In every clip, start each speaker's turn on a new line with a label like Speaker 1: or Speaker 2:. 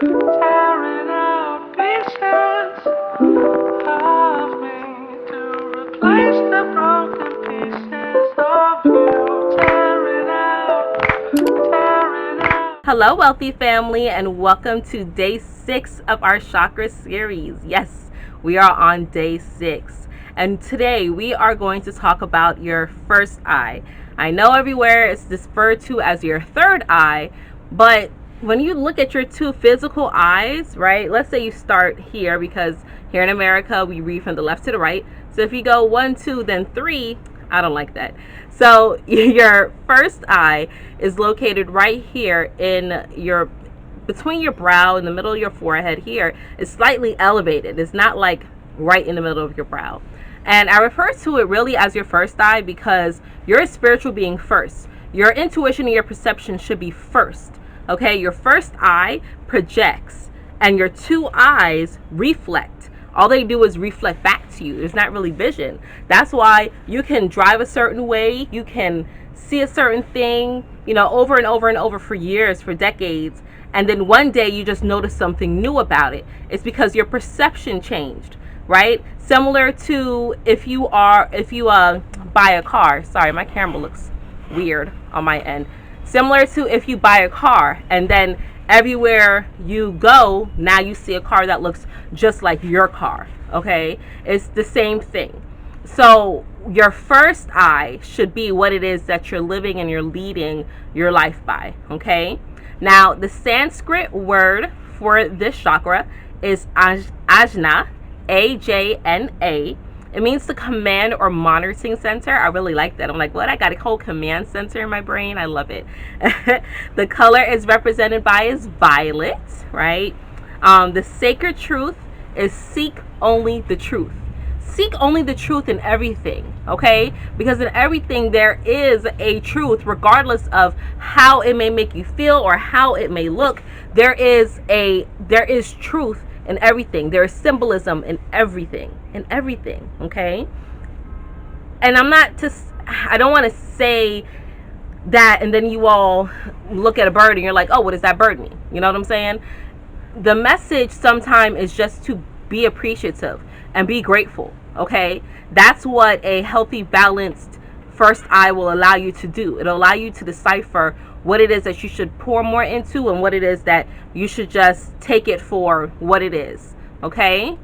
Speaker 1: tearing out pieces of me to replace the broken pieces of you. Tearing out.
Speaker 2: Hello, wealthy family, and welcome to day 6 of our chakra series. Yes, we are on day 6, and today we are going to talk about your first eye. I know everywhere it's referred to as your third eye, but when you look at your two physical eyes, right? Let's say you start here, because here in America we read from the left to the right. So if you go 1, 2, then 3, I don't like that. So your first eye is located right here in your, between your brow, in the middle of your forehead here. It's slightly elevated. It's not like right in the middle of your brow. And I refer to it really as your first eye because you're a spiritual being first. Your intuition and your perception should be first. Okay, your first eye projects and your two eyes reflect. All they do is reflect back to you. There's not really vision. That's why you can drive a certain way, you can see a certain thing, over and over and over for years, for decades, and then one day you just notice something new about it. It's because your perception changed, right? Similar to if you buy a car. Sorry, my camera looks weird on my end. Similar to if you buy a car and then everywhere you go, now you see a car that looks just like your car. Okay, it's the same thing. So your first eye should be what it is that you're living and you're leading your life by. Okay, now the Sanskrit word for this chakra is ajna, AJNA. It means the command or monitoring center. I really like that. I'm like, what? I got a whole command center in my brain. I love it. The color is represented by is violet, right? The sacred truth is seek only the truth. Seek only the truth in everything, okay? Because in everything there is a truth, regardless of how it may make you feel or how it may look. There is truth in everything. There is symbolism in everything, okay? And I don't want to say that and then you all look at a bird and you're like, oh, what does that bird mean? You know what I'm saying? The message sometimes is just to be appreciative and be grateful, okay? That's what a healthy, balanced first eye will allow you to do. It'll allow you to decipher what it is that you should pour more into and what it is that you should just take it for what it is, okay?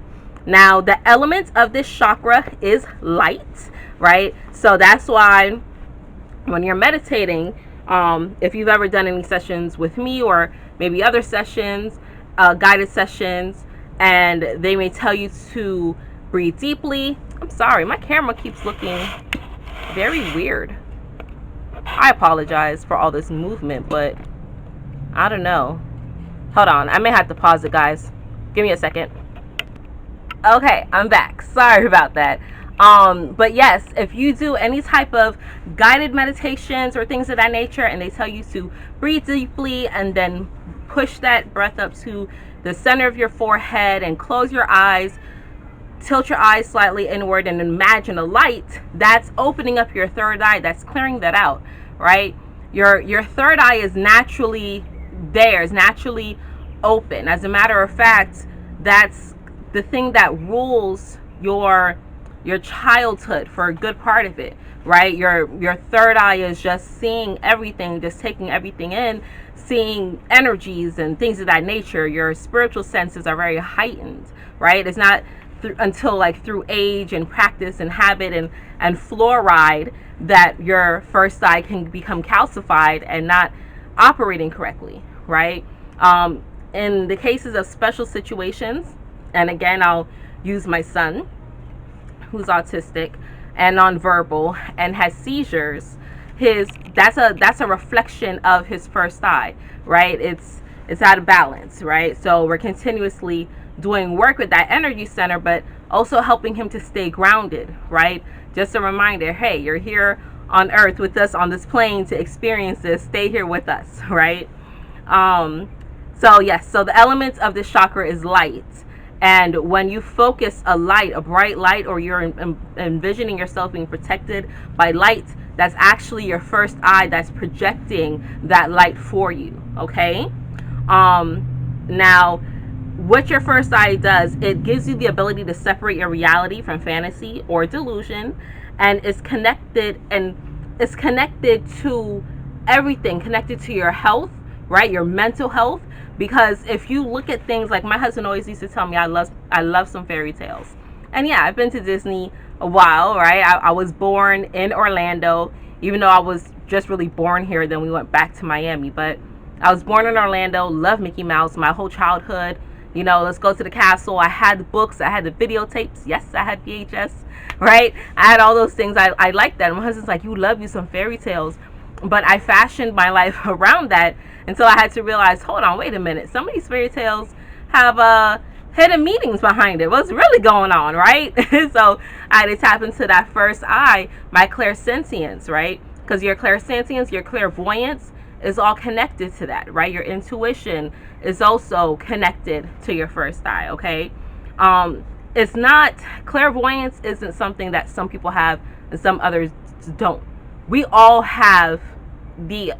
Speaker 2: Now, the element of this chakra is light, right? So that's why when you're meditating, if you've ever done any sessions with me or maybe other sessions, guided sessions, and they may tell you to breathe deeply. I'm sorry, my camera keeps looking very weird. I apologize for all this movement, but I don't know. Hold on, I may have to pause it, guys. Give me a second. Okay, I'm back. Sorry about that. But yes, if you do any type of guided meditations or things of that nature, and they tell you to breathe deeply and then push that breath up to the center of your forehead and close your eyes, tilt your eyes slightly inward and imagine a light, that's opening up your third eye. That's clearing that out, right? Your third eye is naturally there, is naturally open. As a matter of fact, that's the thing that rules your childhood for a good part of it, right? Your third eye is just seeing everything, just taking everything in, seeing energies and things of that nature. Your spiritual senses are very heightened, right? It's not until like through age and practice and habit and fluoride that your first eye can become calcified and not operating correctly, right? In the cases of special situations, and again, I'll use my son, who's autistic and nonverbal and has seizures. That's a reflection of his first eye, right? It's out of balance, right? So we're continuously doing work with that energy center, but also helping him to stay grounded, right? Just a reminder, hey, you're here on earth with us on this plane to experience this. Stay here with us, right? So yes, so the elements of this chakra is light. And when you focus a light, a bright light, or you're envisioning yourself being protected by light, that's actually your first eye that's projecting that light for you, okay? Now, what your first eye does, it gives you the ability to separate your reality from fantasy or delusion, and it's connected to everything, connected to your health, right? Your mental health. Because if you look at things like, my husband always used to tell me, I love some fairy tales. And yeah, I've been to Disney a while, right? I was born in Orlando, even though I was just really born here. Then we went back to Miami, but I was born in Orlando, loved Mickey Mouse my whole childhood. Let's go to the castle. I had the books, I had the videotapes. Yes, I had VHS, right? I had all those things. I like that. My husband's like, you love you some fairy tales. But I fashioned my life around that until I had to realize, hold on, wait a minute. Some of these fairy tales have hidden meanings behind it. What's really going on, right? So I had to tap into that first eye, my clairsentience, right? Because your clairsentience, your clairvoyance is all connected to that, right? Your intuition is also connected to your first eye, okay? It's not, clairvoyance isn't something that some people have and some others don't. We all have the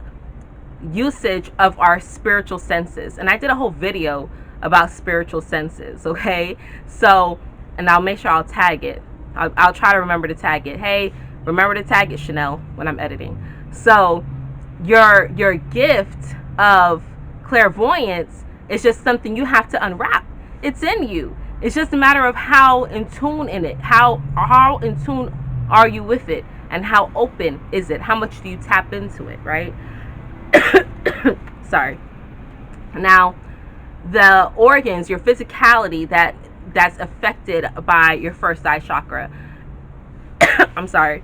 Speaker 2: usage of our spiritual senses. And I did a whole video about spiritual senses, okay? So, and I'll make sure I'll tag it. I'll try to remember to tag it. Hey, remember to tag it, Chanel, when I'm editing. So, your gift of clairvoyance is just something you have to unwrap. It's in you. It's just a matter of how in tune in it. How in tune are you with it? And how open is it? How much do you tap into it, right? Sorry. Now, the organs, your physicality that's affected by your first eye chakra, I'm sorry,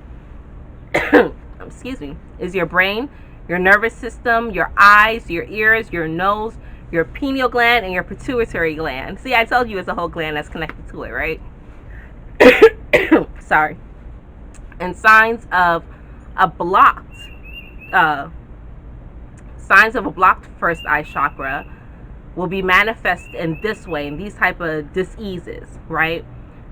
Speaker 2: excuse me, is your brain, your nervous system, your eyes, your ears, your nose, your pineal gland, and your pituitary gland. See, I told you it's a whole gland that's connected to it, right? Sorry. And signs of a blocked first eye chakra will be manifest in this way, in these type of diseases, right?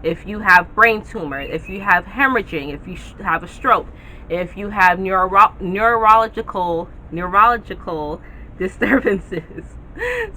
Speaker 2: If you have brain tumor, if you have hemorrhaging, if you have a stroke, if you have neurological disturbances,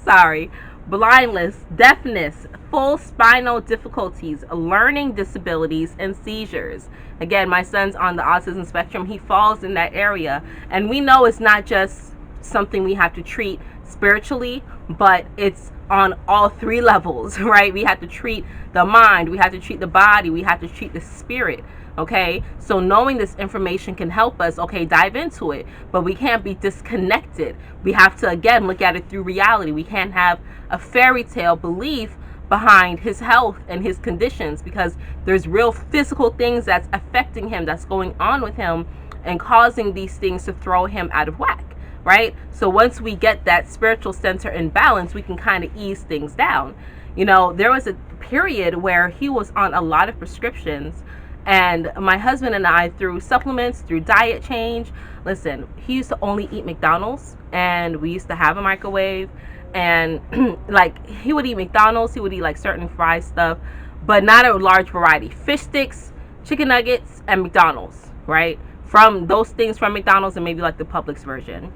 Speaker 2: sorry, blindness, deafness, full spinal difficulties, learning disabilities, and seizures. Again, my son's on the autism spectrum. He falls in that area. And we know it's not just something we have to treat spiritually, but it's on all three levels, right? We have to treat the mind, we have to treat the body, we have to treat the spirit. Okay, so knowing this information can help us, okay, dive into it, but we can't be disconnected. We have to, again, look at it through reality. We can't have a fairy tale belief behind his health and his conditions, because there's real physical things that's affecting him, that's going on with him and causing these things to throw him out of whack, right? So once we get that spiritual center in balance, we can kind of ease things down. There was a period where he was on a lot of prescriptions. And my husband and I, through supplements, through diet change, listen, he used to only eat McDonald's, and we used to have a microwave, and like, he would eat McDonald's, he would eat like certain fried stuff, but not a large variety. Fish sticks, chicken nuggets, and McDonald's, right? From those things from McDonald's, and maybe like the Publix version.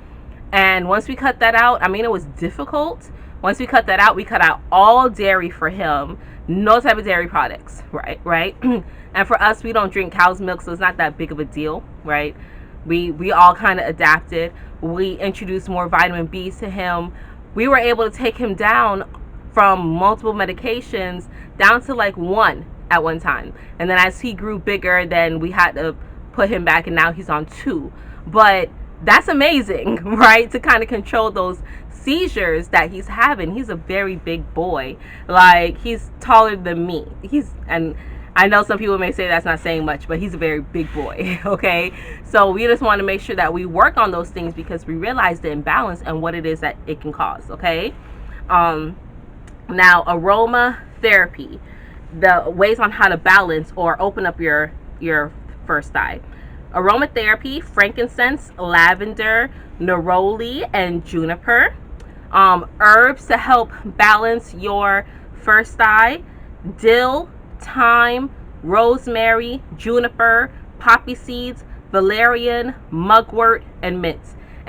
Speaker 2: And once we cut that out, I mean, it was difficult. Once we cut that out, we cut out all dairy for him. No type of dairy products, right? And for us, we don't drink cow's milk, so it's not that big of a deal, right? We all kind of adapted. We introduced more vitamin B to him. We were able to take him down from multiple medications down to like one at one time. And then as he grew bigger, then we had to put him back, and now he's on 2. But that's amazing, right? To kind of control those seizures that he's having. He's a very big boy. Like, he's taller than me. And I know some people may say that's not saying much, but he's a very big boy, okay? So we just want to make sure that we work on those things, because we realize the imbalance and what it is that it can cause, okay? Now, aromatherapy, the ways on how to balance or open up your first eye. Aromatherapy, frankincense, lavender, neroli, and juniper. Herbs to help balance your first eye: dill, thyme, rosemary, juniper, poppy seeds, valerian, mugwort, and mint.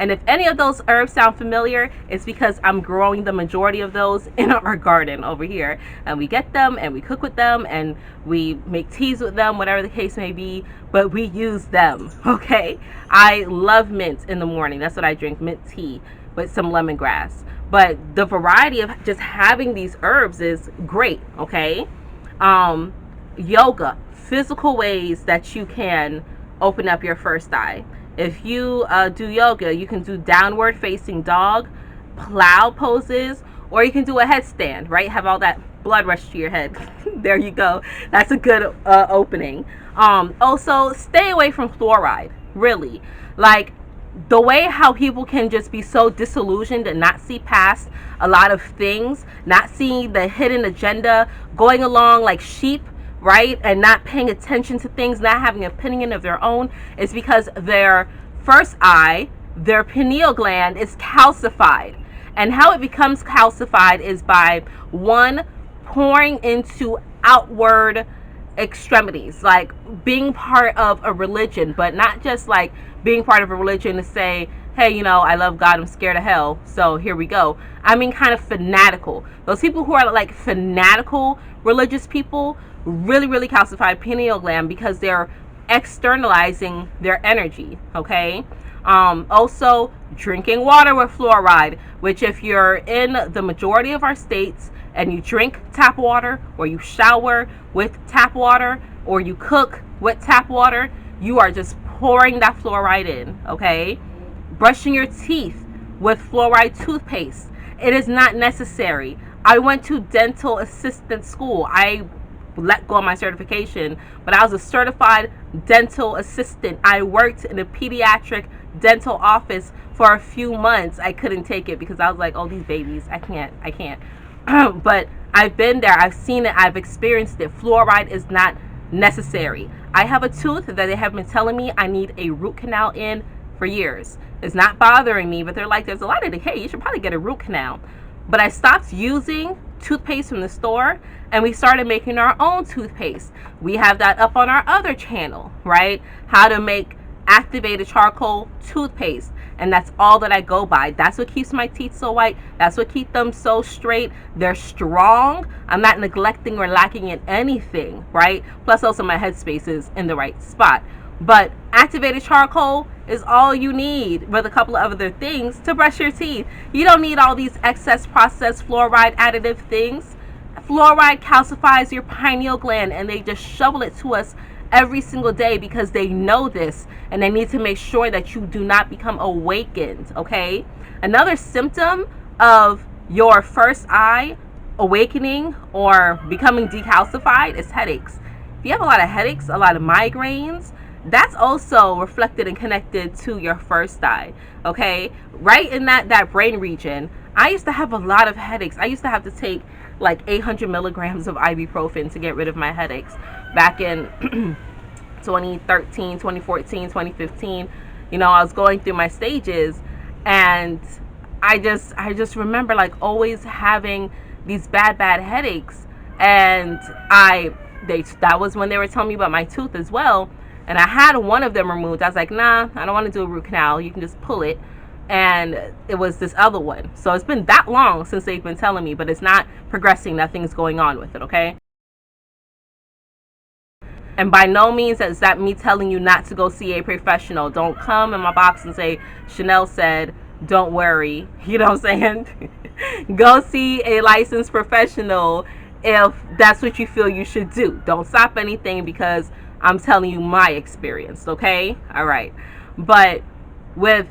Speaker 2: And if any of those herbs sound familiar, it's because I'm growing the majority of those in our garden over here. And we get them and we cook with them and we make teas with them, whatever the case may be, but we use them, okay? I love mint in the morning. That's what I drink, mint tea with some lemongrass. But the variety of just having these herbs is great, okay? Yoga, physical ways that you can open up your first eye. If you do yoga, you can do downward facing dog, plow poses, or you can do a headstand, right? Have all that blood rush to your head. There you go. That's a good opening. Also, stay away from fluoride, really. Like, the way how people can just be so disillusioned and not see past a lot of things, not seeing the hidden agenda, going along like sheep, right, and not paying attention to things, not having an opinion of their own, is because their first eye, their pineal gland, is calcified. And how it becomes calcified is by, one, pouring into outward extremities, like being part of a religion, but not just like being part of a religion to say, hey, you know, I love God, I'm scared of hell, so here we go. I mean, kind of fanatical. Those people who are like fanatical religious people, really calcified pineal gland, because they're externalizing their energy, okay? Also, drinking water with fluoride, which if you're in the majority of our states and you drink tap water, or you shower with tap water, or you cook with tap water, you are just pouring that fluoride in, okay? Brushing your teeth with fluoride toothpaste, it is not necessary. I went to dental assistant school. I let go of my certification, but I was a certified dental assistant. I worked in a pediatric dental office for a few months. I couldn't take it because I was like, oh, these babies, I can't. But I've been there, I've seen it, I've experienced it. Fluoride is not necessary. I have a tooth that they have been telling me I need a root canal in for years. It's not bothering me, but they're like, there's a lot of decay, you should probably get a root canal. But I stopped using toothpaste from the store and we started making our own toothpaste. We have that up on our other channel, right? How to make activated charcoal toothpaste, and that's all that I go by. That's what keeps my teeth so white. That's what keeps them so straight. They're strong. I'm not neglecting or lacking in anything, right? Plus also my headspace is in the right spot. But activated charcoal is all you need, with a couple of other things, to brush your teeth. You don't need all these excess processed fluoride additive things. Fluoride calcifies your pineal gland, and they just shovel it to us every single day because they know this, and they need to make sure that you do not become awakened, okay? Another symptom of your first eye awakening or becoming decalcified is headaches. If you have a lot of headaches, a lot of migraines, that's also reflected and connected to your first eye, okay? Right in that brain region. I used to have a lot of headaches. I used to have to take like 800 milligrams of ibuprofen to get rid of my headaches back in 2013, 2014, 2015. You know, I was going through my stages, and I just remember like always having these bad headaches. And that was when they were telling me about my tooth as well. And I had one of them removed. I was like, nah, I don't want to do a root canal. You can just pull it. And it was this other one. So it's been that long since they've been telling me, but it's not progressing. Nothing's going on with it, okay? And by no means is that me telling you not to go see a professional. Don't come in my box and say, Chanel said, don't worry. You know what I'm saying? Go see a licensed professional if that's what you feel you should do. Don't stop anything because I'm telling you my experience, okay? All right. But with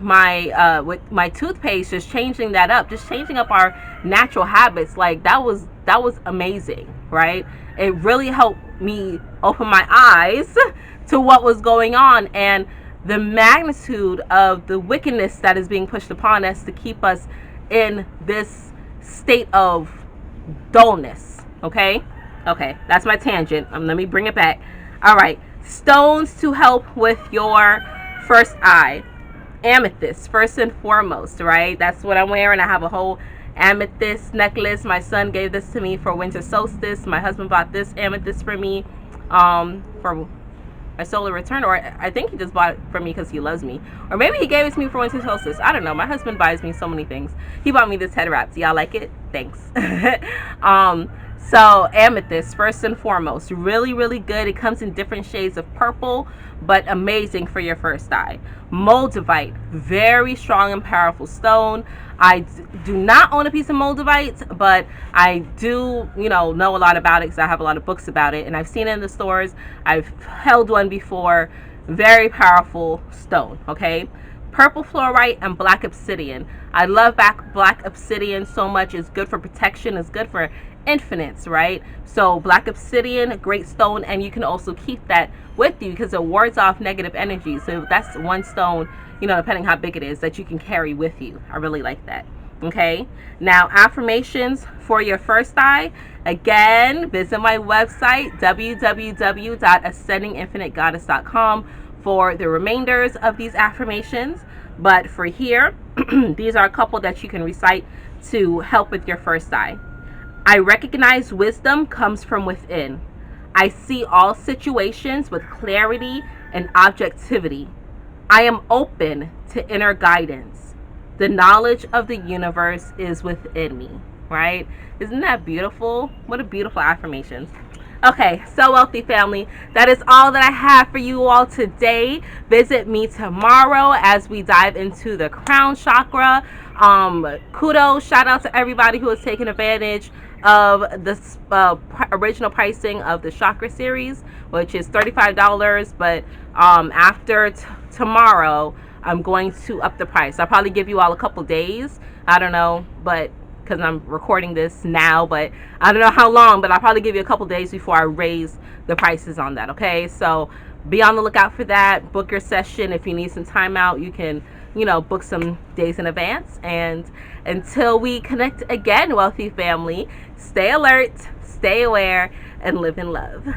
Speaker 2: my toothpaste, just changing that up, just changing up our natural habits, like that was amazing, right? It really helped me open my eyes to what was going on and the magnitude of the wickedness that is being pushed upon us to keep us in this state of dullness, okay? Okay, that's my tangent. Let me bring it back. All right, stones to help with your first eye. Amethyst, first and foremost, right? That's what I'm wearing. I have a whole amethyst necklace. My son gave this to me for winter solstice. My husband bought this amethyst for me for I stole a return, or I think he just bought it from me because he loves me, or maybe he gave it to me for winter solstice. I don't know. My husband buys me so many things. He bought me this head wrap. Do y'all like it? Thanks. So amethyst, first and foremost, really, really good. It comes in different shades of purple, but amazing for your first eye. Moldavite, very strong and powerful stone. I do not own a piece of moldavite, but I do, know a lot about it because I have a lot of books about it, and I've seen it in the stores. I've held one before. Very powerful stone, okay? Purple fluorite and black obsidian. I love black obsidian so much. It's good for protection. It's good for infinites, right? So black obsidian, a great stone, and you can also keep that with you because it wards off negative energy. So that's one stone, depending how big it is, that you can carry with you. I really like that. Okay, now affirmations for your first eye. Again, visit my website www.ascendinginfinitegoddess.com for the remainders of these affirmations. But for here, these are a couple that you can recite to help with your first eye. I recognize wisdom comes from within. I see all situations with clarity and objectivity. I am open to inner guidance. The knowledge of the universe is within me, right? Isn't that beautiful? What a beautiful affirmation. Okay, so wealthy family, that is all that I have for you all today. Visit me tomorrow as we dive into the crown chakra. Kudos, shout out to everybody who has taken advantage of this original pricing of the chakra series, which is $35, but after tomorrow I'm going to up the price. I'll probably give you all a couple days, I don't know, but because I'm recording this now, but I don't know how long, but I'll probably give you a couple days before I raise the prices on that. Okay, so be on the lookout for that. Book your session. If you need some time out, you can book some days in advance. And until we connect again, wealthy family, stay alert, stay aware, and live in love.